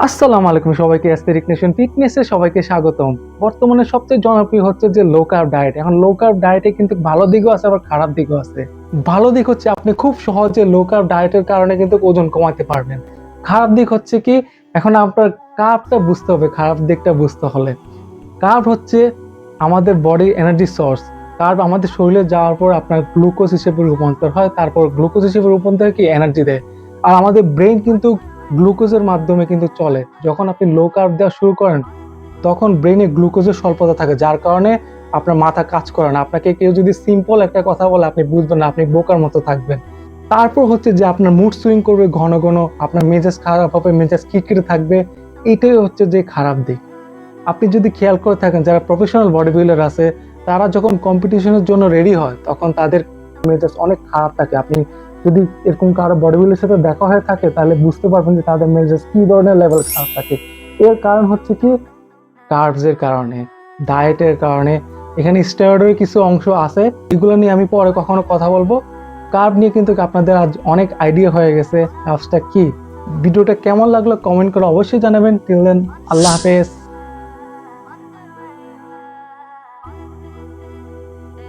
আসসালামু আলাইকুম সবাইকে, অ্যাস্থেটিক নেশন ফিটনেসে সবাইকে স্বাগতম। বর্তমানে সবচেয়ে জনপ্রিয় হচ্ছে যে লো কার্ব ডায়েট। এখন লো কার্ব ডায়েটে কিন্তু ভালো দিকও আছে আবার খারাপ দিকও আছে। ভালো দিক হচ্ছে আপনি খুব সহজে লো কার্ব ডায়েটের কারণে কিন্তু ওজন কমাতে পারবেন। খারাপ দিক হচ্ছে কি, এখন আপনার কার্বটা বুঝতে হবে, খারাপ দিকটা বুঝতে হলে কার্ব হচ্ছে আমাদের বডির এনার্জি সোর্স। কার্ব আমাদের শরীরে যাওয়ার পর আপনার গ্লুকোজ হিসেবে রূপান্তর হয়, তারপর গ্লুকোজ হিসেবে রূপান্তর কি এনার্জি দেয়। আর আমাদের ব্রেন কিন্তু গ্লুকোজের মাধ্যমে কিন্তু চলে। যখন আপনি লো কার্ব দেওয়া শুরু করেন তখন ব্রেনে গ্লুকোজের স্বল্পতা থাকে, যার কারণে আপনার মাথা কাজ করে না। আপনাকে কেউ যদি সিম্পল একটা কথা বলে আপনি বুঝবেন না, আপনি বোকার মতো থাকবেন। তারপর হচ্ছে যে আপনার মুড সুইং করবে ঘন ঘন, আপনার মেজাজ খারাপ হবে, মেজাজ খিটখিটে থাকবে। এটাই হচ্ছে যে খারাপ দিক। আপনি যদি খেয়াল করে থাকেন যারা প্রফেশনাল বডি বিল্ডার আছে, তারা যখন কম্পিটিশনের জন্য রেডি হয় তখন তাদের মেজাজ অনেক খারাপ থাকে। আপনি যদি এরকম কারো বডি বিল্ডারের সাথে দেখা হয়ে থাকে তাহলে বুঝতে পারবেন যে তাদের মেজাজ কি ধরনের লেভেল খারাপ থাকে। এর কারণ হচ্ছে কি, কার্বসের কারণে, ডায়েটের কারণে। এখানে স্টেরয়েডের কিছু অংশ আছে, এগুলো নিয়ে আমি পরে কখনো কথা বলবো। কার্ব নিয়ে কিন্তু আপনাদের আজ অনেক আইডিয়া হয়ে গেছে কার্বসটা কি। ভিডিওটা কেমন লাগলো কমেন্ট করে অবশ্যই জানাবেন। টিল দেন, আল্লাহ হাফেজ।